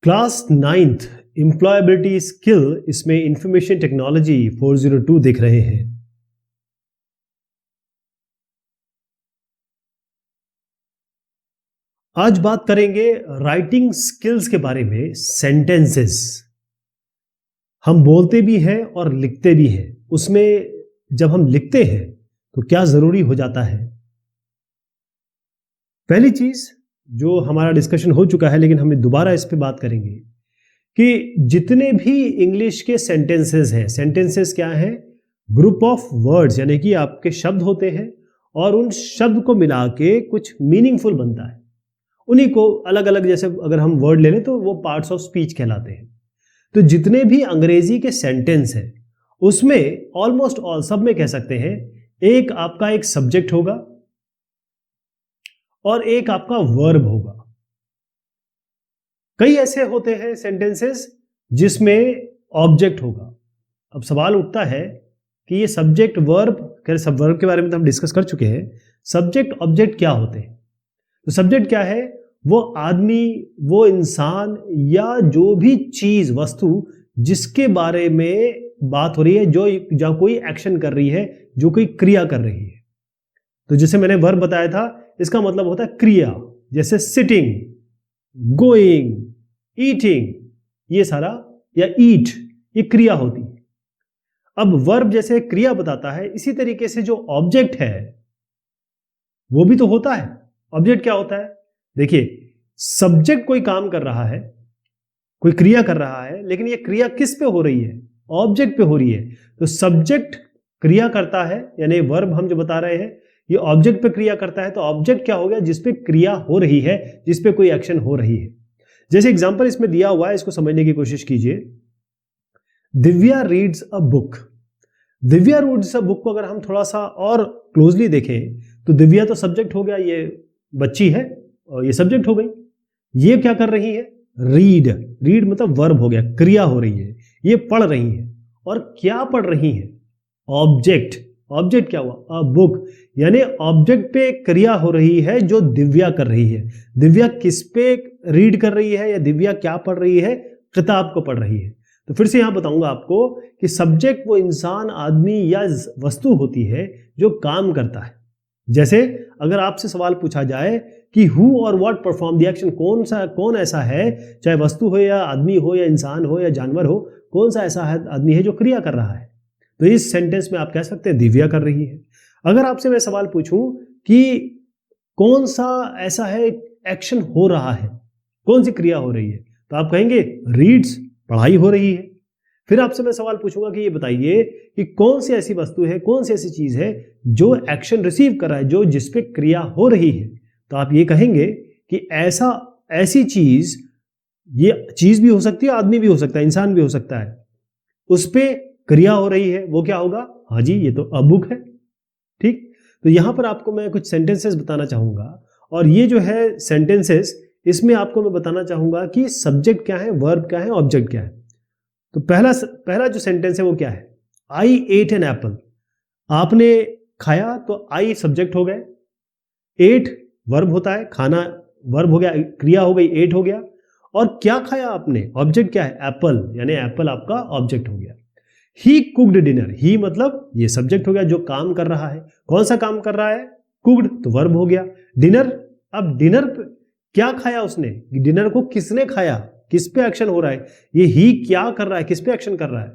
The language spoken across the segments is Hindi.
क्लास 9th एम्प्लॉयबिलिटी स्किल, इसमें इंफॉर्मेशन टेक्नोलॉजी 402 देख रहे हैं। आज बात करेंगे राइटिंग स्किल्स के बारे में। सेंटेंसेस हम बोलते भी हैं और लिखते भी हैं। उसमें जब हम लिखते हैं तो क्या जरूरी हो जाता है। पहली चीज जो हमारा डिस्कशन हो चुका है, लेकिन हम दोबारा इस पे बात करेंगे कि जितने भी इंग्लिश के सेंटेंसेस हैं, सेंटेंसेस क्या हैं? ग्रुप ऑफ वर्ड्स, यानी कि आपके शब्द होते हैं और उन शब्द को मिला के कुछ मीनिंगफुल बनता है। उन्हीं को अलग अलग, जैसे अगर हम वर्ड ले लें तो वो पार्ट्स ऑफ स्पीच कहलाते हैं। तो जितने भी अंग्रेजी के सेंटेंस हैं उसमें ऑलमोस्ट ऑल, सब में कह सकते हैं, एक आपका एक सब्जेक्ट होगा और एक आपका वर्ब होगा। कई ऐसे होते हैं सेंटेंसेस जिसमें ऑब्जेक्ट होगा। अब सवाल उठता है कि ये सब्जेक्ट वर्ब, सब वर्ब के बारे में तो हम डिस्कस कर चुके हैं। सब्जेक्ट ऑब्जेक्ट क्या होते हैं? तो सब्जेक्ट क्या है? वो आदमी, वो इंसान या जो भी चीज, वस्तु जिसके बारे में बात हो रही है, जो कोई एक्शन कर रही है, जो कोई क्रिया कर रही है। तो जैसे मैंने वर्ब बताया था, इसका मतलब होता है क्रिया, जैसे सिटिंग, गोइंग, ईटिंग, ये सारा, या ईट, ये क्रिया होती है। अब वर्ब जैसे क्रिया बताता है, इसी तरीके से जो ऑब्जेक्ट है वो भी तो होता है। ऑब्जेक्ट क्या होता है? देखिए, सब्जेक्ट कोई काम कर रहा है, कोई क्रिया कर रहा है, लेकिन ये क्रिया किस पे हो रही है? ऑब्जेक्ट पे हो रही है। तो सब्जेक्ट क्रिया करता है, यानी वर्ब हम जो बता रहे हैं ये ऑब्जेक्ट पे क्रिया करता है। तो ऑब्जेक्ट क्या हो गया? जिसपे क्रिया हो रही है, जिसपे कोई एक्शन हो रही है। जैसे एग्जांपल इसमें दिया हुआ है, इसको समझने की कोशिश कीजिए। Divya reads a book. Divya reads a book को अगर हम थोड़ा सा और क्लोजली देखें तो दिव्या तो सब्जेक्ट हो गया, ये बच्ची है, और ये सब्जेक्ट हो गई। ये क्या कर रही है? रीड। रीड मतलब वर्ब हो गया, क्रिया हो रही है, ये पढ़ रही है। और क्या पढ़ रही है? ऑब्जेक्ट। ऑब्जेक्ट क्या हुआ? अ बुक, यानी ऑब्जेक्ट पे क्रिया हो रही है जो दिव्या कर रही है। दिव्या किस पे रीड कर रही है, या दिव्या क्या पढ़ रही है? किताब को पढ़ रही है। तो फिर से यहां बताऊंगा आपको कि सब्जेक्ट वो इंसान, आदमी या वस्तु होती है जो काम करता है। जैसे अगर आपसे सवाल पूछा जाए कि हु और व्हाट परफॉर्म द एक्शन, कौन ऐसा है, चाहे वस्तु हो या आदमी हो या इंसान हो या जानवर हो, कौन सा ऐसा है आदमी है जो क्रिया कर रहा है? तो इस सेंटेंस में आप कह सकते हैं दिव्या कर रही है। अगर आपसे मैं सवाल पूछूं कि कौन सा ऐसा है एक्शन हो रहा है, कौन सी क्रिया हो रही है, तो आप कहेंगे रीड्स, पढ़ाई हो रही है। फिर आपसे मैं सवाल पूछूंगा कि ये बताइए कि कौन सी ऐसी वस्तु है, कौन सी ऐसी चीज है जो एक्शन रिसीव कर रहा है, जो जिसपे क्रिया हो रही है। तो आप ये कहेंगे कि ऐसी चीज, ये चीज भी हो सकती है, आदमी भी हो सकता है, इंसान भी हो सकता है, उस पे क्रिया हो रही है, वो क्या होगा? हाँ जी, ये तो अ बुक है। ठीक, तो यहां पर आपको मैं कुछ सेंटेंसेस बताना चाहूंगा, और ये जो है सेंटेंसेस, इसमें आपको मैं बताना चाहूंगा कि सब्जेक्ट क्या है, वर्ब क्या है, ऑब्जेक्ट क्या है। तो पहला जो सेंटेंस है वो क्या है? आई एट एन एप्पल। आपने खाया, तो आई सब्जेक्ट हो गए, एट वर्ब होता है, खाना वर्ब हो गया, क्रिया हो गई, एट हो गया। और क्या खाया आपने? ऑब्जेक्ट क्या है? एप्पल, यानी एप्पल आपका ऑब्जेक्ट हो गया। ही कुक्ड डिनर। ही मतलब ये सब्जेक्ट हो गया जो काम कर रहा है। कौन सा काम कर रहा है? कुक्ड, तो वर्ब हो गया। डिनर, अब डिनर क्या खाया उसने? डिनर को किसने खाया? किस पे एक्शन हो रहा है? ये ही क्या कर रहा है, किस पे एक्शन कर रहा है?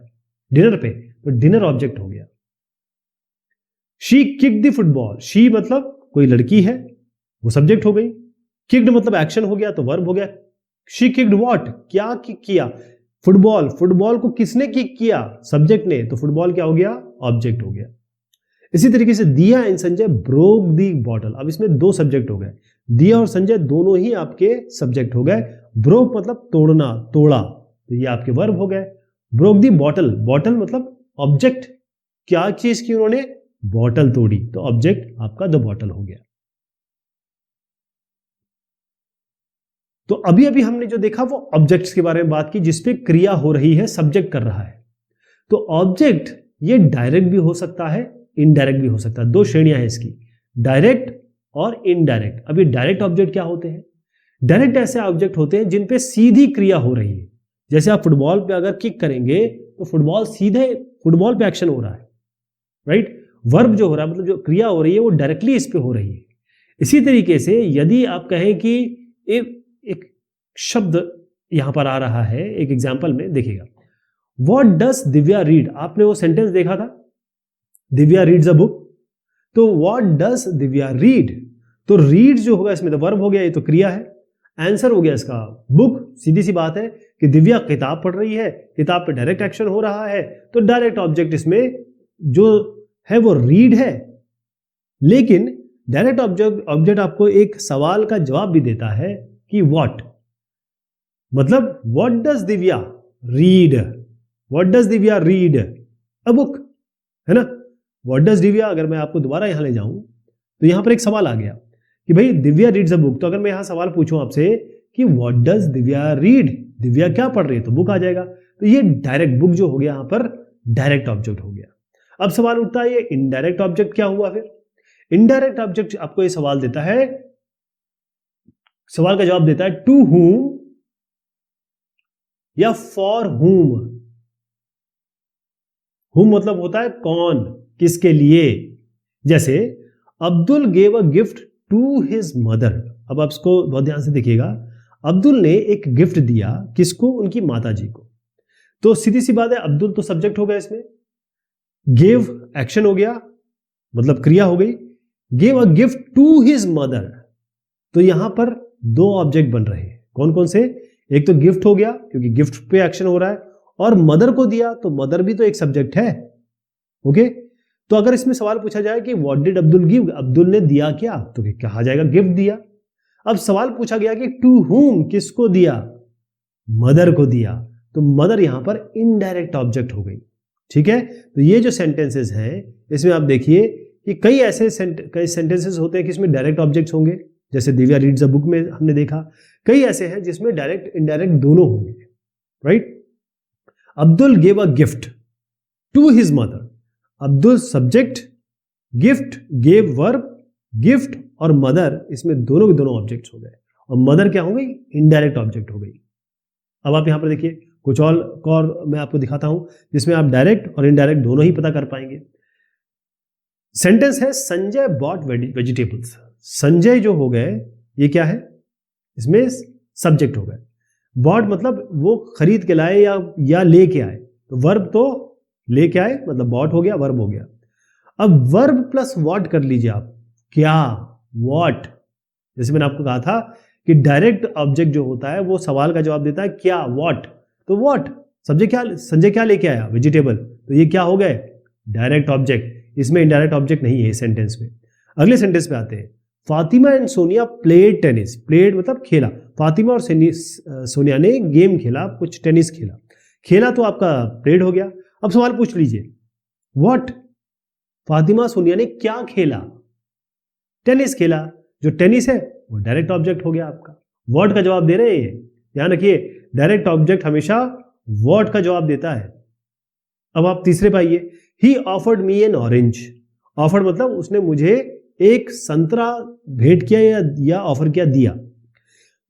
डिनर पे, तो डिनर ऑब्जेक्ट हो गया। She kicked the football. She मतलब कोई लड़की है, वो सब्जेक्ट हो गई। किक्ड मतलब एक्शन हो गया, तो वर्ब हो गया। She kicked what? क्या किक किया? फुटबॉल। फुटबॉल को किसने किक किया? सब्जेक्ट ने, तो फुटबॉल क्या हो गया? ऑब्जेक्ट हो गया। इसी तरीके से दिया and Sanjay broke the bottle. अब इसमें दो सब्जेक्ट हो गए, दिया और संजय दोनों ही आपके सब्जेक्ट हो गए। ब्रोक मतलब तोड़ना, तोड़ा, तो ये आपके वर्ब हो गए। ब्रोक दी बॉटल। बॉटल मतलब ऑब्जेक्ट, क्या चीज की उन्होंने? बॉटल तोड़ी, तो ऑब्जेक्ट आपका द बॉटल हो गया। तो अभी अभी हमने जो देखा वो ऑब्जेक्ट्स के बारे में बात की, जिसपे क्रिया हो रही है, सब्जेक्ट कर रहा है। तो ऑब्जेक्ट ये डायरेक्ट भी हो सकता है, इनडायरेक्ट भी हो सकता है। दो श्रेणियां हैं इसकी, डायरेक्ट और इनडायरेक्ट। अभी डायरेक्ट ऑब्जेक्ट क्या होते हैं? डायरेक्ट ऐसे ऑब्जेक्ट होते हैं जिन पे सीधी क्रिया हो रही है। जैसे आप फुटबॉल पे अगर किक करेंगे तो फुटबॉल सीधे फुटबॉल पे एक्शन हो रहा है, राइट। वर्ब जो हो रहा है मतलब जो क्रिया हो रही है वो डायरेक्टली इस पे हो रही है। इसी तरीके से यदि आप कहें कि एक शब्द यहां पर आ रहा है, एक एग्जाम्पल में देखिएगा, व्हाट डस दिव्या रीड, आपने वो सेंटेंस देखा था, दिव्या रीड्स अ बुक, तो व्हाट डस दिव्या रीड, तो रीड जो होगा इसमें तो वर्ब हो गया, ये तो क्रिया है। आंसर हो गया इसका बुक, सीधी सी बात है कि दिव्या किताब पढ़ रही है, किताब पे डायरेक्ट एक्शन हो रहा है, तो डायरेक्ट ऑब्जेक्ट इसमें जो है वो रीड है। लेकिन डायरेक्ट ऑब्जेक्ट आपको एक सवाल का जवाब भी देता है कि व्हाट, मतलब what does Divya read, what does Divya read a book, है ना। व्हाट डज दिव्या, अगर मैं आपको दोबारा यहां ले जाऊं तो यहां पर एक सवाल आ गया कि भाई दिव्या रीड्स अ बुक, तो अगर मैं यहां सवाल पूछूं आपसे कि what does Divya read, Divya क्या पढ़ रही है, तो बुक आ जाएगा। तो ये डायरेक्ट बुक जो हो गया यहां पर डायरेक्ट ऑब्जेक्ट हो गया। अब सवाल उठता है ये इनडायरेक्ट ऑब्जेक्ट क्या हुआ फिर। इनडायरेक्ट ऑब्जेक्ट आपको ये सवाल देता है, सवाल का जवाब देता है टू whom या फॉर whom। whom मतलब होता है कौन, किसके लिए। जैसे Abdul gave a gift to his mother, अब आप इसको बहुत ध्यान से देखिएगा, अब्दुल ने एक गिफ्ट दिया किसको, उनकी माता जी को। तो सीधी सी बात है अब्दुल तो सब्जेक्ट हो गया इसमें, गिव एक्शन हो गया मतलब क्रिया हो गई, give a gift to his mother, तो यहां पर दो ऑब्जेक्ट बन रहे हैं। कौन कौन से, एक तो गिफ्ट हो गया क्योंकि गिफ्ट पे एक्शन हो रहा है, और मदर को दिया तो मदर भी तो एक सब्जेक्ट है, ओके। तो अगर इसमें सवाल पूछा जाए कि what did Abdul give, Abdul ने दिया क्या, तो कहा जाएगा गिफ्ट दिया। अब सवाल पूछा गया कि टू whom, किसको दिया, मदर को दिया, तो मदर यहां पर इनडायरेक्ट ऑब्जेक्ट हो गई, ठीक है। तो ये जो सेंटेंसेस हैं इसमें आप देखिए कि कई सेंटेंसेस होते हैं कि इसमें डायरेक्ट ऑब्जेक्ट्स होंगे, जैसे दिव्या रीड्स अ बुक में हमने देखा। कई ऐसे हैं जिसमें डायरेक्ट इनडायरेक्ट दोनों होंगे, right. Abdul gave a gift to his mother, Abdul subject, gift gave verb, gift और मदर इसमें दोनों के दोनों ऑब्जेक्ट्स हो गए, और मदर क्या हो गई, इनडायरेक्ट ऑब्जेक्ट हो गई। अब आप यहां पर देखिए कुछ और मैं आपको दिखाता हूं जिसमें आप डायरेक्ट और इनडायरेक्ट दोनों ही पता कर पाएंगे। सेंटेंस है संजय बॉट वेजिटेबल्स, संजय जो हो गए ये क्या है, इसमें सब्जेक्ट हो गए, बॉट मतलब वो खरीद के लाए या लेके आए, तो वर्ब तो लेके आए मतलब बॉट हो गया, वर्ब हो गया। अब वर्ब प्लस व्हाट कर लीजिए आप, क्या, व्हाट। जैसे मैंने आपको कहा था कि डायरेक्ट ऑब्जेक्ट जो होता है वो सवाल का जवाब देता है क्या, व्हाट, तो व्हाट, संजय क्या लेके आया, वेजिटेबल, तो ये क्या हो गए, डायरेक्ट ऑब्जेक्ट। इसमें इनडायरेक्ट ऑब्जेक्ट नहीं है सेंटेंस में। अगले सेंटेंस पे आते हैं, Fatima and Sonia played tennis, played मतलब खेला, फातिमा और सोनिया ने गेम खेला, कुछ टेनिस खेला, खेला तो आपका प्लेड हो गया। अब सवाल पूछ लीजिए व्हाट, फातिमा सोनिया ने क्या खेला, टेनिस खेला, जो टेनिस है वो डायरेक्ट ऑब्जेक्ट हो गया आपका। व्हाट का जवाब दे रहे हैं, ध्यान रखिए डायरेक्ट ऑब्जेक्ट हमेशा व्हाट का जवाब देता है। अब आप तीसरे पे आइए, ही offered me N orange, offered मतलब उसने मुझे एक संतरा भेंट किया या ऑफर किया, दिया।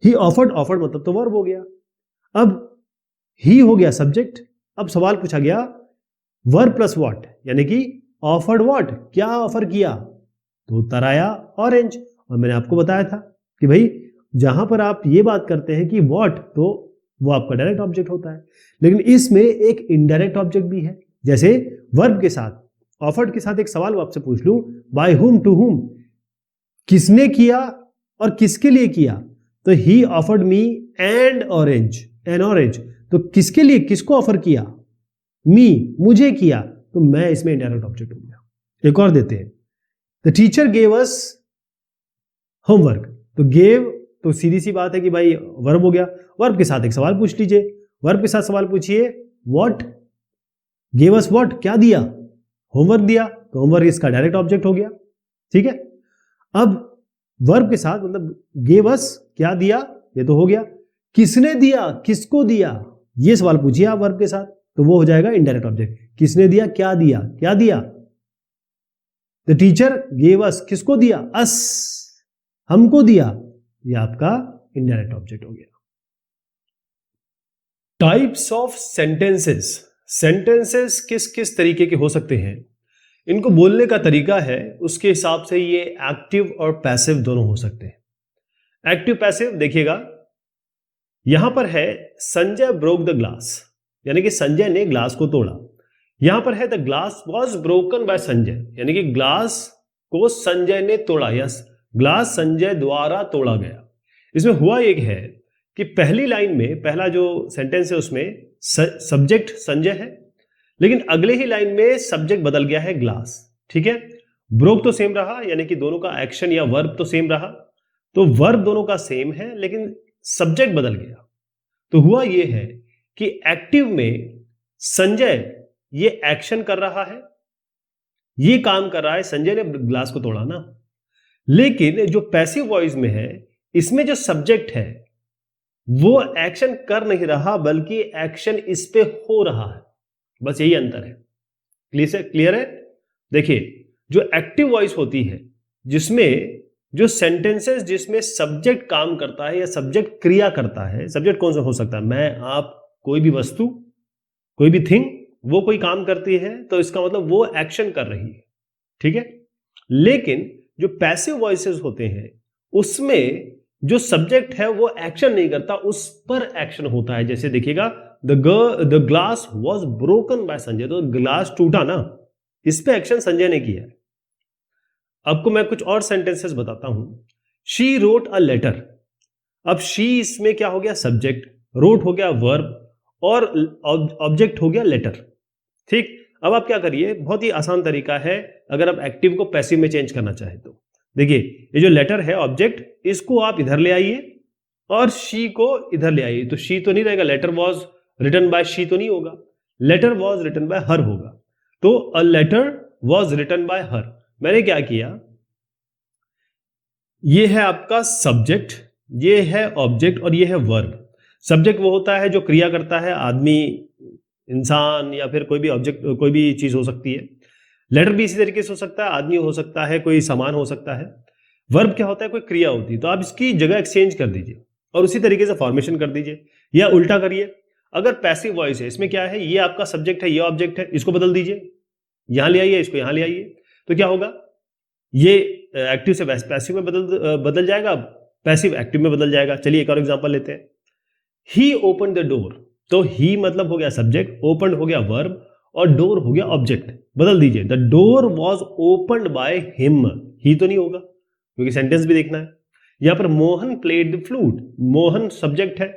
ही ऑफर्ड, ऑफर्ड मतलब तो वर्ब हो गया। अब ही हो गया सब्जेक्ट। अब सवाल पूछा गया वर्ब प्लस व्हाट, यानी कि ऑफर्ड व्हाट, क्या ऑफर किया, तो उत्तर आया ऑरेंज। और मैंने आपको बताया था कि भाई जहां पर आप ये बात करते हैं कि व्हाट, तो वो आपका डायरेक्ट ऑब्जेक्ट होता है, लेकिन इसमें एक इनडायरेक्ट ऑब्जेक्ट भी है। जैसे वर्ब के साथ, ऑफर्ड के साथ एक सवाल आपसे पूछ लूं, बाय हुम, टू हुम, किसने किया और किसके लिए किया, तो ही offered me and orange, N orange, तो किसके लिए, किसको ऑफर किया, मी, मुझे किया, तो मैं इसमें इनडायरेक्ट ऑब्जेक्ट हो गया। एक और देते हैं, the teacher gave us homework, तो गेव तो सीधी सी बात है कि भाई वर्ब हो गया। वर्ब के साथ एक सवाल पूछ लीजिए, वर्ब के साथ सवाल पूछिए व्हाट, गेव अस व्हाट, क्या दिया, होमवर्क दिया, तो होमवर्क इसका डायरेक्ट ऑब्जेक्ट हो गया, ठीक है। अब वर्ब के साथ मतलब गेव अस, क्या दिया, ये तो हो गया, किसने दिया, किसको दिया, ये सवाल पूछिए आप वर्ब के साथ, तो वो हो जाएगा इनडायरेक्ट ऑब्जेक्ट। किसने दिया, क्या दिया, क्या दिया, द टीचर गेव अस, किसको दिया, अस, हमको दिया, ये आपका इनडायरेक्ट ऑब्जेक्ट हो गया। टाइप्स ऑफ सेंटेंसेस, सेंटेंसेस किस किस तरीके के हो सकते हैं, इनको बोलने का तरीका है उसके हिसाब से ये एक्टिव और पैसिव दोनों हो सकते हैं। एक्टिव पैसिव देखिएगा, यहां पर है संजय ब्रोक द ग्लास, यानी कि संजय ने ग्लास को तोड़ा। यहां पर है the glass was broken by Sanjay, यानी कि ग्लास को संजय ने तोड़ा, यस ग्लास संजय द्वारा तोड़ा गया। इसमें हुआ एक है कि पहली लाइन में पहला जो सेंटेंस है उसमें सब्जेक्ट संजय है, लेकिन अगले ही लाइन में सब्जेक्ट बदल गया है ग्लास, ठीक है। ब्रोक तो सेम रहा, यानी कि दोनों का एक्शन या वर्ब तो सेम रहा, तो वर्ब दोनों का सेम है लेकिन सब्जेक्ट बदल गया। तो हुआ यह है कि एक्टिव में संजय ये एक्शन कर रहा है, ये काम कर रहा है, संजय ने ग्लास को तोड़ा ना। लेकिन जो पैसिव वॉइस में है इसमें जो सब्जेक्ट है वो एक्शन कर नहीं रहा बल्कि एक्शन इस पे हो रहा है, बस यही अंतर है। क्लियर है? देखिए जो एक्टिव वॉइस होती है जिसमें जो सेंटेंसेस जिसमें सब्जेक्ट काम करता है या सब्जेक्ट क्रिया करता है, सब्जेक्ट कौन सा हो सकता है, मैं आप, कोई भी वस्तु, कोई भी थिंग, वो कोई काम करती है तो इसका मतलब वो एक्शन कर रही है, ठीक है। लेकिन जो पैसिव वॉइसेस होते हैं उसमें जो सब्जेक्ट है वो एक्शन नहीं करता, उस पर एक्शन होता है। जैसे देखिएगा the glass was broken by Sanjay, तो ग्लास टूटा ना, इस पे एक्शन संजय ने किया है। आपको मैं कुछ और सेंटेंसेस बताता हूं। शी रोट अ लेटर, अब शी इसमें क्या हो गया सब्जेक्ट, रोट हो गया वर्ब और ऑब्जेक्ट हो गया लेटर, ठीक। अब आप क्या करिए, बहुत ही आसान तरीका है अगर आप एक्टिव को पैसिव में चेंज करना चाहे तो। देखिए ये जो लेटर है ऑब्जेक्ट, इसको आप इधर ले आइए और शी को इधर ले आइए, तो शी तो नहीं रहेगा, letter was written by she तो नहीं होगा, letter was written by her होगा। तो a letter was written by her, मैंने क्या किया, ये है आपका सब्जेक्ट, ये है ऑब्जेक्ट और ये है वर्ब। सब्जेक्ट वो होता है जो क्रिया करता है, आदमी, इंसान या फिर कोई भी ऑब्जेक्ट, कोई भी चीज हो सकती है। लेटर भी इसी तरीके से हो सकता है, आदमी हो सकता है, कोई सामान हो सकता है। वर्ब क्या होता है, कोई क्रिया होती है। तो आप इसकी जगह एक्सचेंज कर दीजिए और उसी तरीके से फॉर्मेशन कर दीजिए, या उल्टा करिए। अगर पैसिव वॉइस है, इसमें क्या है, ये आपका सब्जेक्ट है, ये ऑब्जेक्ट है, इसको बदल दीजिए, यहां ले आइए, इसको यहां ले आइए, तो क्या होगा, ये एक्टिव से पैसिव में बदल जाएगा, पैसिव एक्टिव में बदल जाएगा। चलिए एक और एग्जांपल लेते हैं। ही ओपन द डोर, तो ही मतलब हो गया सब्जेक्ट, ओपन हो गया वर्ब और डोर हो गया ऑब्जेक्ट। बदल दीजिए, the door was opened by him, ही तो नहीं होगा क्योंकि सेंटेंस भी देखना है। यहां पर Mohan played the flute, Mohan subject है,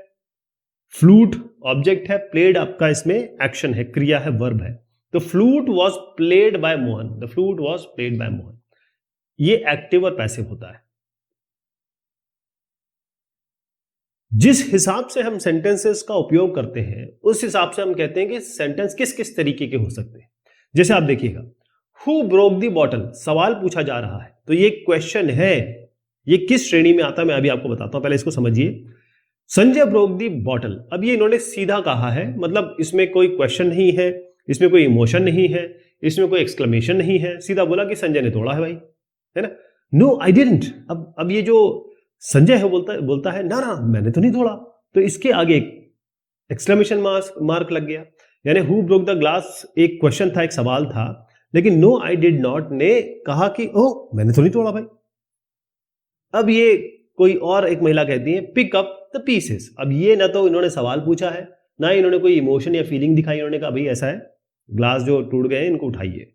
फ्लूट ऑब्जेक्ट है, प्लेड आपका इसमें एक्शन है, क्रिया है, वर्ब है। तो flute was played by Mohan, the flute was played by Mohan. ये एक्टिव और पैसिव होता है। जिस हिसाब से हम सेंटेंसेस का उपयोग करते हैं उस हिसाब से हम कहते हैं कि सेंटेंस किस किस तरीके के हो सकते हैं। जैसे आप देखिएगा, हु ब्रोक द बॉटल, सवाल पूछा जा रहा है, तो ये क्वेश्चन है, ये किस श्रेणी में आता है मैं अभी आपको बताता हूं, पहले इसको समझिए। संजय ब्रोक द बॉटल, अब ये इन्होंने सीधा कहा है, मतलब इसमें कोई क्वेश्चन नहीं है, इसमें कोई इमोशन नहीं है, इसमें कोई एक्सक्लेमेशन नहीं है, सीधा बोला कि संजय ने तोड़ा है भाई, है ना। नो आई डिडंट, अब ये जो संजय है बोलता है ना ना मैंने तो नहीं तोड़ा, तो इसके आगे एक्सक्लेमेशन मार्क लग गया, यानी हु ब्रोक द ग्लास एक क्वेश्चन था, एक सवाल था, लेकिन नो आई डिड नॉट ने कहा कि ओह मैंने तो नहीं तोड़ा भाई। अब ये कोई और एक महिला कहती है पिक अप द पीसेस, अब ये ना तो इन्होंने सवाल पूछा है ना इन्होंने कोई इमोशन या फीलिंग दिखाई, इन्होंने कहा भाई ऐसा है, ग्लास जो टूट गए इनको उठाइए।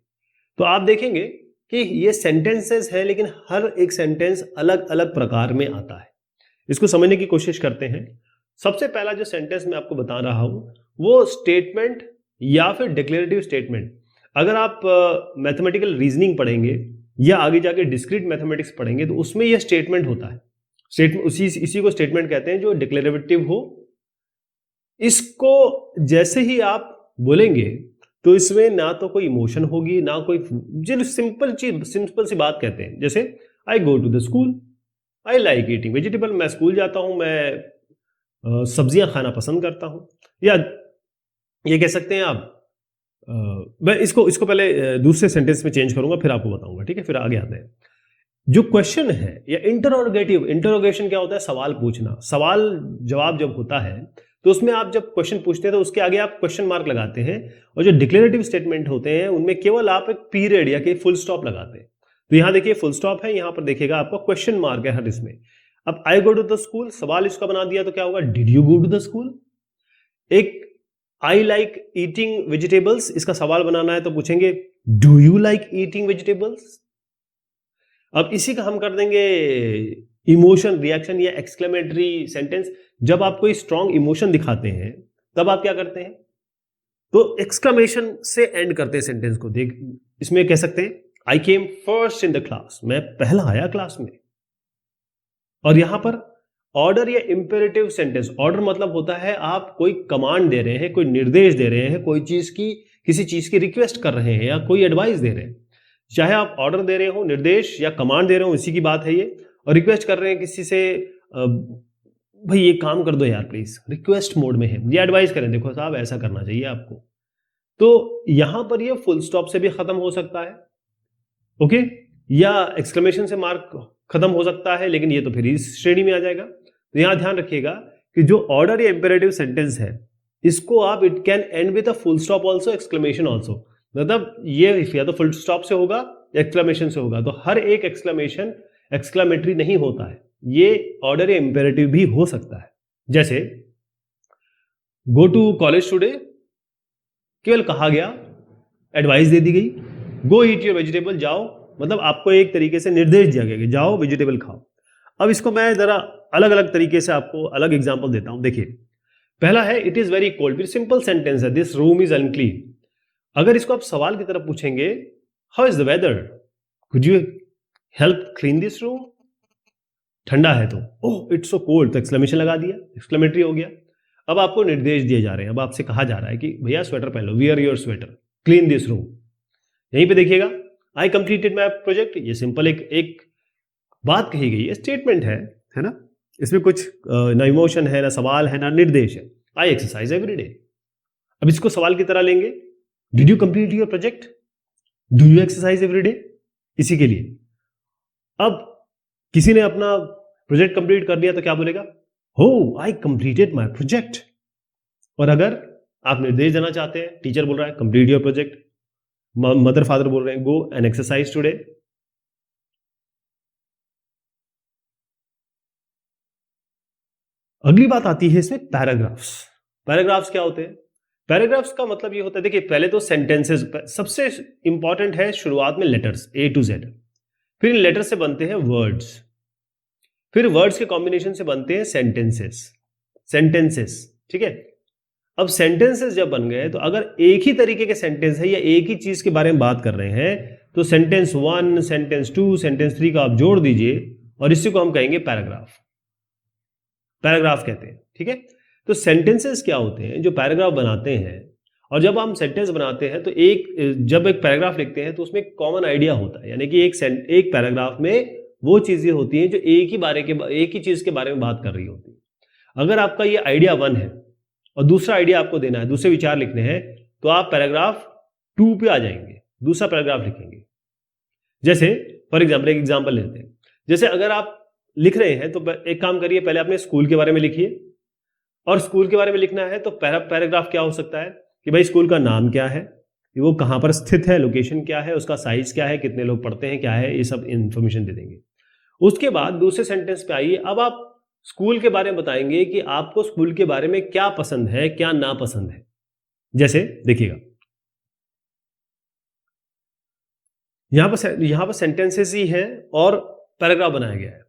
तो आप देखेंगे कि ये सेंटेंसेस है लेकिन हर एक सेंटेंस अलग अलग प्रकार में आता है। इसको समझने की कोशिश करते हैं। सबसे पहला जो सेंटेंस मैं आपको बता रहा हूं वो स्टेटमेंट या फिर डिक्लेरेटिव स्टेटमेंट। अगर आप मैथमेटिकल रीजनिंग पढ़ेंगे या आगे जाके डिस्क्रीट मैथमेटिक्स पढ़ेंगे तो उसमें यह स्टेटमेंट होता है, स्टेटमेंट इसी को स्टेटमेंट कहते हैं जो डिक्लेरेटिव हो। इसको जैसे ही आप बोलेंगे तो इसमें ना तो कोई इमोशन होगी ना कोई, जो सिंपल सी बात कहते हैं, जैसे I go to the school, I like eating vegetable, मैं स्कूल जाता हूं, मैं सब्जियां खाना पसंद करता हूं। या ये कह सकते हैं आप, मैं इसको पहले दूसरे सेंटेंस में चेंज करूंगा फिर आपको बताऊंगा, ठीक है, फिर आगे आते हैं। जो क्वेश्चन है या इंटरोगेटिव, इंटरोगेशन क्या होता है? सवाल पूछना। सवाल जवाब जब होता है तो उसमें आप जब क्वेश्चन पूछते हैं तो उसके आगे आप क्वेश्चन मार्क लगाते हैं, और जो डिक्लेरेटिव स्टेटमेंट होते हैं उनमें केवल आप एक पीरियड या कि फुल स्टॉप लगाते हैं। तो यहां देखिए फुल स्टॉप है, यहां पर देखिएगा आपका क्वेश्चन मार्क है हर इसमें। अब I go to the school, सवाल इसका बना दिया तो क्या होगा? Did you go to the school. एक आई लाइक ईटिंग वेजिटेबल्स, इसका सवाल बनाना है तो पूछेंगे do you like eating vegetables. अब इसी का हम कर देंगे इमोशन रिएक्शन या एक्सक्लेमेटरी सेंटेंस। जब आप कोई स्ट्रॉन्ग इमोशन दिखाते हैं तब आप क्या करते हैं? तो एक्सक्लेमेशन से एंड करते हैं सेंटेंस को। देख, इसमें कह सकते हैं I came first in the class, मैं पहला आया क्लास में। और यहां पर ऑर्डर या इंपेरेटिव सेंटेंस, ऑर्डर मतलब होता है आप कोई कमांड दे रहे हैं, कोई निर्देश दे रहे हैं, कोई चीज की, किसी चीज की रिक्वेस्ट कर रहे हैं या कोई एडवाइस दे रहे हैं। चाहे आप ऑर्डर दे रहे हो, निर्देश या कमांड दे रहे हो, इसी की बात है ये। और रिक्वेस्ट कर रहे हैं किसी से, भाई ये काम कर दो यार प्लीज, रिक्वेस्ट मोड में है। या एडवाइस करें, देखो साहब ऐसा करना चाहिए आपको। तो यहां पर ये फुल स्टॉप से भी खत्म हो सकता है, ओके, या एक्सक्लेमेशन से मार्क खत्म हो सकता है, लेकिन ये तो फिर इस श्रेणी में आ जाएगा। तो यहां ध्यान रखिएगा कि जो ऑर्डर या इंपेरेटिव सेंटेंस है इसको आप it can and with a full stop also, exclamation also. मतलब ये या तो फुल स्टॉप से होगा या एक्सक्लेमेशन से होगा। तो हर एक एक्सक्लेमेशन एक्सक्लेमेटरी नहीं होता है, ये ऑर्डर या इंपेरेटिव भी हो सकता है। जैसे गो टू कॉलेज टुडे, केवल कहा गया, एडवाइस दे दी गई। गो ईट योर वेजिटेबल, जाओ, मतलब आपको एक तरीके से निर्देश दिया गया कि जाओ वेजिटेबल खाओ। अब इसको मैं जरा अलग अलग तरीके से आपको अलग एग्जांपल देता हूं। देखिए, पहला है it is very cold, simple sentence है, दिस रूम इज अनक्लीन। अगर इसको आप सवाल की तरफ पूछेंगे, how is the weather, could you help clean this room. ठंडा है तो ओह इट्स सो कोल्ड, तो एक्सक्लेमेशन लगा दिया, एक्सक्लेमेटरी हो गया। अब आपको निर्देश दिए जा रहे हैं, अब आपसे कहा जा रहा है कि भैया स्वेटर पहन लो, wear your sweater, clean this room. यहीं पे देखिएगा आई कंप्लीटेड माई प्रोजेक्ट, ये सिंपल एक बात कही गई है, स्टेटमेंट है ना, इसमें कुछ ना इमोशन है, ना सवाल है, ना निर्देश है। आई एक्सरसाइज एवरी डे। अब इसको सवाल की तरह लेंगे, did you complete your project, do you exercise every day, इसी के लिए। अब किसी ने अपना प्रोजेक्ट कंप्लीट कर दिया तो क्या बोलेगा? हो आई कंप्लीटेड माई प्रोजेक्ट। और अगर आप निर्देश देना चाहते हैं, टीचर बोल रहा है complete your project, mother father बोल रहे हैं गो एंड एक्सरसाइज टुडे। अगली बात आती है इसमें पैराग्राफ्स। पैराग्राफ्स क्या होते हैं? पैराग्राफ्स का मतलब ये होता है, देखिए पहले तो सेंटेंसेस, सबसे इंपॉर्टेंट है शुरुआत में लेटर्स A to Z, फिर इन लेटर से बनते हैं वर्ड्स, फिर वर्ड्स के कॉम्बिनेशन से बनते हैं सेंटेंसेस, ठीक है। अब सेंटेंसेस जब बन गए तो अगर एक ही तरीके के सेंटेंस है या एक ही चीज के बारे में बात कर रहे हैं तो सेंटेंस 1, सेंटेंस 2, सेंटेंस 3 का आप जोड़ दीजिए और इसी को हम कहेंगे पैराग्राफ। पैराग्राफ कहते हैं, ठीक है। तो सेंटेंसेस क्या होते हैं? जो पैराग्राफ बनाते हैं। और जब हम सेंटेंस बनाते हैं तो जब एक पैराग्राफ लिखते हैं तो उसमें कॉमन आइडिया होता है, यानी कि एक पैराग्राफ में वो चीजें होती हैं जो एक ही चीज के बारे में बात कर रही होती है। अगर आपका ये आइडिया 1 है और दूसरा आइडिया आपको देना है, दूसरे विचार लिखने हैं, तो आप पैराग्राफ 2 पे आ जाएंगे, दूसरा पैराग्राफ लिखेंगे। जैसे फॉर एग्जाम्पल एक एग्जाम्पल लेते हैं, जैसे अगर आप लिख रहे हैं तो एक काम करिए, पहले अपने स्कूल के बारे में लिखिए। और स्कूल के बारे में लिखना है तो पैराग्राफ क्या हो सकता है कि भाई स्कूल का नाम क्या है, वो कहाँ पर स्थित है, लोकेशन क्या है, उसका साइज क्या है, कितने लोग पढ़ते हैं, क्या है, ये सब इंफॉर्मेशन दे देंगे। उसके बाद दूसरे सेंटेंस पे आइए, अब आप स्कूल के बारे में बताएंगे कि आपको स्कूल के बारे में क्या पसंद है, क्या नापसंद है। जैसे देखिएगा यहां पर सेंटेंसेस ही है और पैराग्राफ बनाया गया है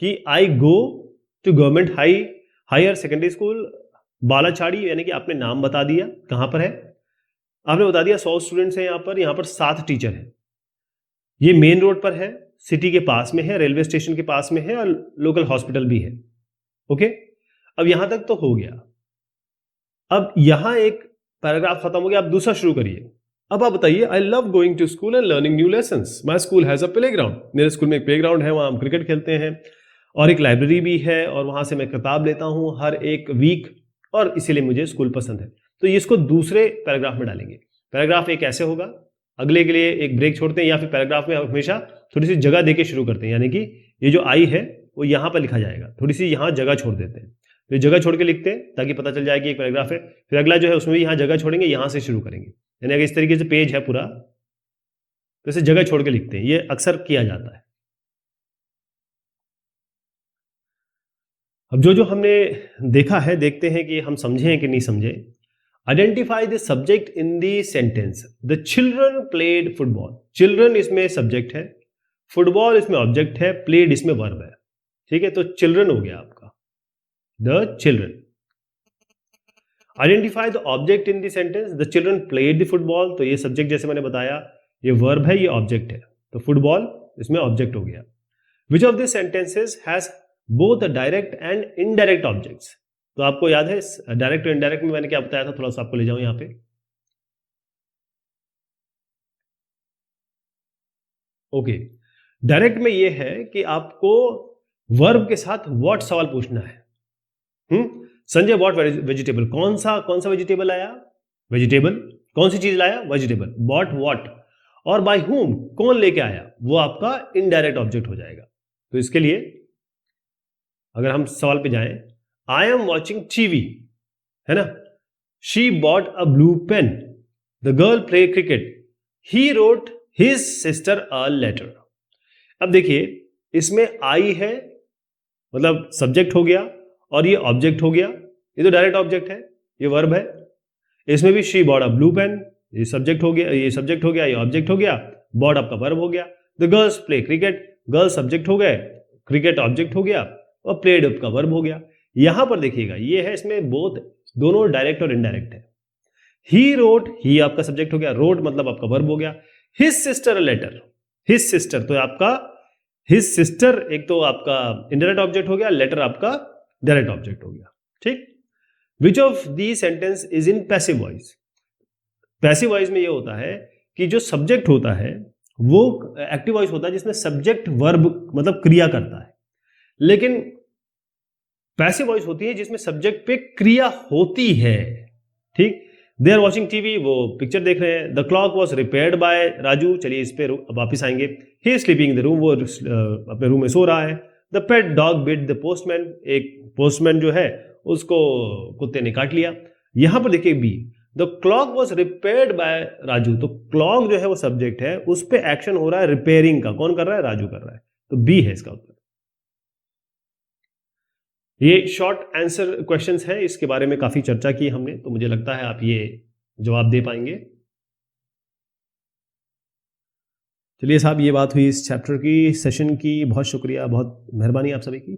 कि I go to government higher secondary school Balachhari, यानी कि आपने नाम बता दिया कहां पर है, आपने बता दिया 100 स्टूडेंट्स हैं यहां पर 7 टीचर हैं, ये मेन रोड पर है, सिटी के पास में है, रेलवे स्टेशन के पास में है और लोकल हॉस्पिटल भी है। ओके, अब यहां तक तो हो गया। अब यहां एक पैराग्राफ खत्म हो गया, अब दूसरा शुरू करिए। अब आप बताइए, I love going to school and learning new lessons, my school has a playground, मेरे स्कूल में एक प्लेग्राउंड है, वहां हम क्रिकेट खेलते हैं और एक लाइब्रेरी भी है और वहां से मैं किताब लेता हूं हर एक वीक और इसीलिए मुझे स्कूल पसंद है। तो इसको दूसरे पैराग्राफ में डालेंगे। पैराग्राफ एक ऐसे होगा, अगले के लिए एक ब्रेक छोड़ते हैं या फिर पैराग्राफ में हमेशा थोड़ी सी जगह देके शुरू करते हैं, यानी कि ये जो आई है वो यहाँ पर लिखा जाएगा, थोड़ी सी यहाँ जगह छोड़ देते हैं, तो जगह छोड़ के लिखते हैं ताकि पता चल जाए कि एक पैराग्राफ है। फिर अगला जो है उसमें भी यहाँ जगह छोड़ेंगे, यहाँ से शुरू करेंगे, यानी अगर इस तरीके से पेज है पूरा तो इसे जगह छोड़ के लिखते हैं, ये अक्सर किया जाता है। अब जो जो हमने देखा है, देखते हैं कि हम समझे कि नहीं समझे। Identify the subject in the sentence. The children played football. Children इसमें सब्जेक्ट है, फुटबॉल इसमें ऑब्जेक्ट है, प्लेड इसमें वर्ब है। ठीक है, तो चिल्ड्रन हो गया आपका, the children. Identify the object in the sentence. The children played the football, तो ये सब्जेक्ट जैसे मैंने बताया, ये वर्ब है, ये ऑब्जेक्ट है, तो फुटबॉल इसमें ऑब्जेक्ट हो गया। Which of this sentences has both direct and indirect objects. तो आपको याद है डायरेक्ट और इनडायरेक्ट में मैंने क्या बताया था, थोड़ा सा आपको ले जाऊं यहां पे। ओके, डायरेक्ट में ये है कि आपको वर्ब के साथ व्हाट सवाल पूछना है। संजय व्हाट वेजिटेबल, कौन सा वेजिटेबल आया, वेजिटेबल, कौन सी चीज लाया, वेजिटेबल। व्हाट व्हाट और बाय हुम, कौन लेके आया, वो आपका इनडायरेक्ट ऑब्जेक्ट हो जाएगा। तो इसके लिए अगर हम सवाल पे जाएं, आई एम वॉचिंग टीवी, है ना, she bought a blue pen, the girl play cricket, he wrote his sister a letter. अब देखिए इसमें आई है, मतलब सब्जेक्ट हो गया, और ये ऑब्जेक्ट हो गया, ये तो डायरेक्ट ऑब्जेक्ट है, ये वर्ब है। इसमें भी she bought a blue pen, ये सब्जेक्ट हो गया, ये सब्जेक्ट हो गया, ये ऑब्जेक्ट हो गया, बॉट आपका वर्ब हो गया। The girls play cricket, girls subject हो गए, क्रिकेट ऑब्जेक्ट हो गया, और प्लेड आपका वर्ब हो गया। यहां पर देखिएगा ये है, इसमें बोथ, दोनों डायरेक्ट और इनडायरेक्ट है। ही रोट, ही आपका सब्जेक्ट हो गया, रोट मतलब आपका वर्ब हो गया। His sister a letter, his sister, तो आपका हिज सिस्टर एक तो आपका इनडायरेक्ट ऑब्जेक्ट हो गया, लेटर आपका डायरेक्ट ऑब्जेक्ट हो गया। ठीक। Which of the sentence is in passive voice. Passive voice में ये होता है कि जो सब्जेक्ट होता है वो एक्टिव वॉइस होता है, जिसमें सब्जेक्ट वर्ब मतलब क्रिया करता है, लेकिन पैसिव वॉइस होती है जिसमें सब्जेक्ट पे क्रिया होती है। ठीक। दे आर वॉचिंग टीवी, वो पिक्चर देख रहे हैं। The clock was repaired by Raju, चलिए इस पे वापिस आएंगे। He is sleeping in the room, वो अपने रूम में सो रहा है। The pet dog bit the postman, एक पोस्टमैन जो है उसको कुत्ते ने काट लिया। यहां पर देखिए B, the clock was repaired by Raju, तो क्लॉक जो है वो सब्जेक्ट है, उस पर एक्शन हो रहा है रिपेयरिंग का, कौन कर रहा है, राजू कर रहा है, तो बी है इसका उत्तर। ये शॉर्ट आंसर क्वेश्चंस है, इसके बारे में काफी चर्चा की हमने, तो मुझे लगता है आप ये जवाब दे पाएंगे। चलिए साहब, ये बात हुई इस चैप्टर की, सेशन की। बहुत शुक्रिया, बहुत मेहरबानी आप सभी की।